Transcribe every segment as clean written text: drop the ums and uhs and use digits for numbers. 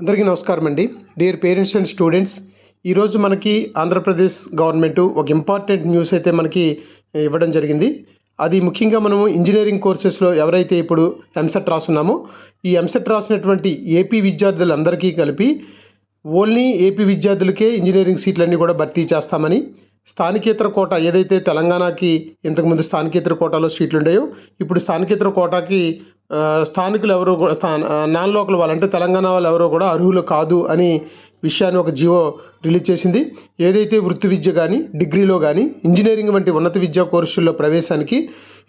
అందరికీ నమస్కారం అండి. డియర్ పేరెంట్స్ అండ్ స్టూడెంట్స్, ఈరోజు మనకి ఆంధ్రప్రదేశ్ గవర్నమెంట్ ఒక ఇంపార్టెంట్ న్యూస్ అయితే మనకి ఇవ్వడం జరిగింది. అది ముఖ్యంగా మనము ఇంజనీరింగ్ కోర్సెస్లో ఎవరైతే ఇప్పుడు ఎంసెట్ రాస్తున్నామో ఈ ఎంసెట్ రాసినటువంటి ఏపీ విద్యార్థులందరికీ కలిపి ఓన్లీ ఏపీ విద్యార్థులకే ఇంజనీరింగ్ సీట్లన్నీ కూడా భర్తీ చేస్తామని, స్థానికేతర కోటా ఏదైతే తెలంగాణకి ఇంతకుముందు స్థానికేతర కోటాలో సీట్లు ఉండేయో ఇప్పుడు స్థానికేతర కోటాకి స్థానికులు ఎవరు కూడా నాన్ లోకల్ వాళ్ళు అంటే తెలంగాణ వాళ్ళు ఎవరో కూడా అర్హులు కాదు అని విషయాన్ని ఒక జీవో రిలీజ్ చేసింది. ఏదైతే వృత్తి విద్య కానీ డిగ్రీలో కానీ ఇంజనీరింగ్ వంటి ఉన్నత విద్యా కోర్సుల్లో ప్రవేశానికి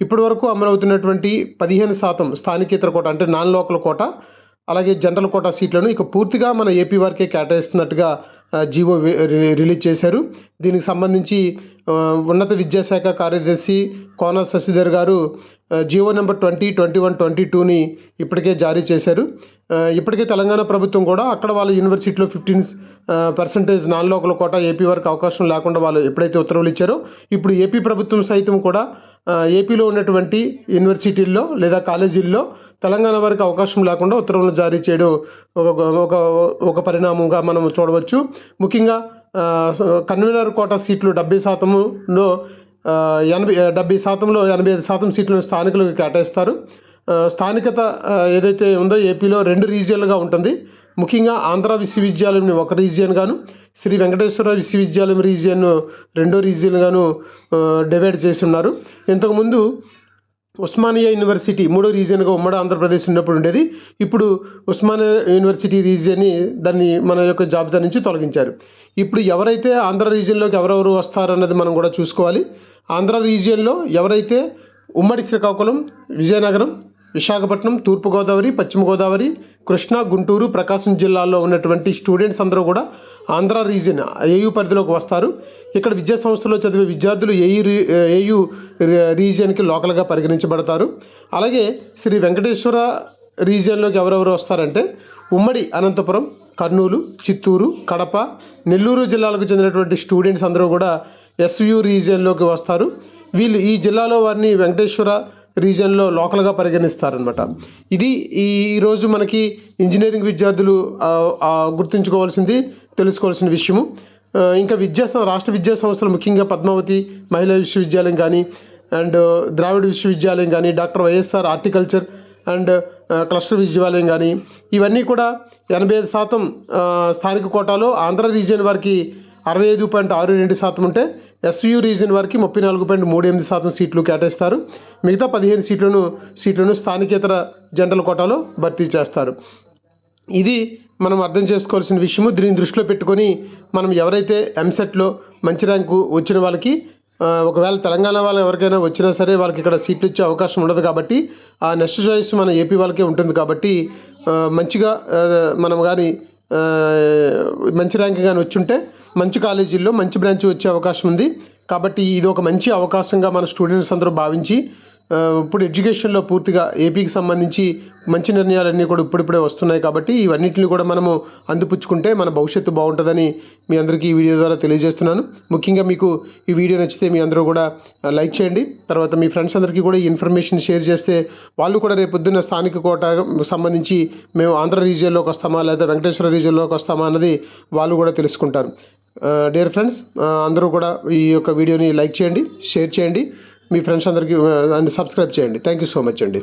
ఇప్పటివరకు అమలవుతున్నటువంటి 15% స్థానికేతర కోట అంటే నాన్ లోకల్ కోట అలాగే జనరల్ కోటా సీట్లను ఇక పూర్తిగా మన ఏపీ వారికే కేటాయిస్తున్నట్టుగా జీవో రిలీజ్ చేశారు. దీనికి సంబంధించి ఉన్నత విద్యాశాఖ కార్యదర్శి కోన శశిధర్ గారు జీవో నెంబర్ 2021-22ని ఇప్పటికే జారీ చేశారు. ఇప్పటికే తెలంగాణ ప్రభుత్వం కూడా అక్కడ వాళ్ళ యూనివర్సిటీలో 15% నాన్ లోకల్ కోటా ఏపీ వరకు అవకాశం లేకుండా వాళ్ళు ఎప్పుడైతే ఉత్తర్వులు ఇచ్చారో ఇప్పుడు ఏపీ ప్రభుత్వం సైతం కూడా ఏపీలో ఉన్నటువంటి యూనివర్సిటీల్లో లేదా కాలేజీల్లో తెలంగాణ వారికి అవకాశం లేకుండా ఉత్తర్వులు జారీ చేయడం ఒక పరిణామంగా మనం చూడవచ్చు. ముఖ్యంగా కన్వీనర్ కోటా సీట్లు 70%లో 85% సీట్లను స్థానికులకు కేటాయిస్తారు. స్థానికత ఏదైతే ఉందో ఏపీలో 2 రీజియన్లుగా ఉంటుంది. ముఖ్యంగా ఆంధ్ర విశ్వవిద్యాలయంని ఒక రీజియన్ గాను, శ్రీ వెంకటేశ్వర విశ్వవిద్యాలయం రీజియన్ 2వ రీజియన్ గాను డివైడ్ చేసి ఉన్నారు. ఇంతకుముందు ఉస్మానియా యూనివర్సిటీ 3వ రీజియన్గా ఉమ్మడి ఆంధ్రప్రదేశ్ ఉన్నప్పుడు ఉండేది. ఇప్పుడు ఉస్మానియా యూనివర్సిటీ రీజియన్ని దాన్ని మన యొక్క జాబితా నుంచి తొలగించారు. ఇప్పుడు ఎవరైతే ఆంధ్ర రీజియన్లోకి ఎవరెవరు వస్తారన్నది మనం కూడా చూసుకోవాలి. ఆంధ్ర రీజియన్లో ఎవరైతే ఉమ్మడి శ్రీకాకుళం, విజయనగరం, విశాఖపట్నం, తూర్పుగోదావరి, పశ్చిమ గోదావరి, కృష్ణా, గుంటూరు, ప్రకాశం జిల్లాల్లో ఉన్నటువంటి స్టూడెంట్స్ అందరూ కూడా ఆంధ్ర రీజియన్ ఏయూ పరిధిలోకి వస్తారు. ఇక్కడ విద్యా సంస్థలో చదివే విద్యార్థులు ఏయూ రీజియన్కి లోకల్గా పరిగణించబడతారు. అలాగే శ్రీ వెంకటేశ్వర రీజియన్లోకి ఎవరెవరు వస్తారంటే ఉమ్మడి అనంతపురం, కర్నూలు, చిత్తూరు, కడప, నెల్లూరు జిల్లాలకు చెందినటువంటి స్టూడెంట్స్ అందరూ కూడా ఎస్యూ రీజియన్లోకి వస్తారు. వీళ్ళు ఈ జిల్లాలో వారిని వెంకటేశ్వర రీజియన్లో లోకల్గా పరిగణిస్తారనమాట. ఇది ఈరోజు మనకి ఇంజనీరింగ్ విద్యార్థులు గుర్తుంచుకోవాల్సింది, తెలుసుకోవాల్సిన విషయము. ఇంకా రాష్ట్ర విద్యా సంస్థలు ముఖ్యంగా పద్మావతి మహిళా విశ్వవిద్యాలయం కానీ అండ్ ద్రావిడ విశ్వవిద్యాలయం కానీ, doctor YSR horticulture and cluster విశ్వవిద్యాలయం కానీ ఇవన్నీ కూడా 85% స్థానిక కోటాలో ఆంధ్ర రీజియన్ వారికి 65.62% ఉంటే ఎస్యూ రీజియన్ వారికి 34.38% సీట్లు కేటాయిస్తారు. మిగతా 15 సీట్లను స్థానికేతర జనరల్ కోటాలో భర్తీ చేస్తారు. ఇది మనం అర్థం చేసుకోవాల్సిన విషయము. దీన్ని దృష్టిలో పెట్టుకొని మనం ఎవరైతే ఎంసెట్లో మంచి ర్యాంకు వచ్చిన వాళ్ళకి ఒకవేళ తెలంగాణ వాళ్ళు ఎవరికైనా వచ్చినా సరే వాళ్ళకి ఇక్కడ సీట్లు ఇచ్చే అవకాశం ఉండదు కాబట్టి ఆ నెక్స్ట్ చాయిస్ మన ఏపీ వాళ్ళకే ఉంటుంది కాబట్టి మంచిగా మనం కానీ మంచి ర్యాంక్ కానీ వచ్చుంటే మంచి కాలేజీల్లో మంచి బ్రాంచ్ వచ్చే అవకాశం ఉంది. కాబట్టి ఇది ఒక మంచి అవకాశంగా మన స్టూడెంట్స్ అందరూ భావించి ఇప్పుడు ఎడ్యుకేషన్లో పూర్తిగా ఏపీకి సంబంధించి మంచి నిర్ణయాలన్నీ కూడా ఇప్పుడిప్పుడే వస్తున్నాయి కాబట్టి ఇవన్నింటిని కూడా మనము అందిపుచ్చుకుంటే మన భవిష్యత్తు బాగుంటుందని మీ అందరికీ ఈ వీడియో ద్వారా తెలియజేస్తున్నాను. ముఖ్యంగా మీకు ఈ వీడియో నచ్చితే మీ అందరూ కూడా లైక్ చేయండి. తర్వాత మీ ఫ్రెండ్స్ అందరికీ కూడా ఈ ఇన్ఫర్మేషన్ షేర్ చేస్తే వాళ్ళు కూడా రేపొద్దున్న స్థానిక కోట సంబంధించి మేము ఆంధ్ర రీజియన్లోకి వస్తామా లేదా వెంకటేశ్వర రీజియన్లోకి వస్తామా అన్నది వాళ్ళు కూడా తెలుసుకుంటారు. డియర్ ఫ్రెండ్స్, అందరూ కూడా ఈ యొక్క వీడియోని లైక్ చేయండి, షేర్ చేయండి, మీ ఫ్రెండ్స్ అందరికీ సబ్స్క్రైబ్ చేయండి. థ్యాంక్ యూ సో మచ్ అండి.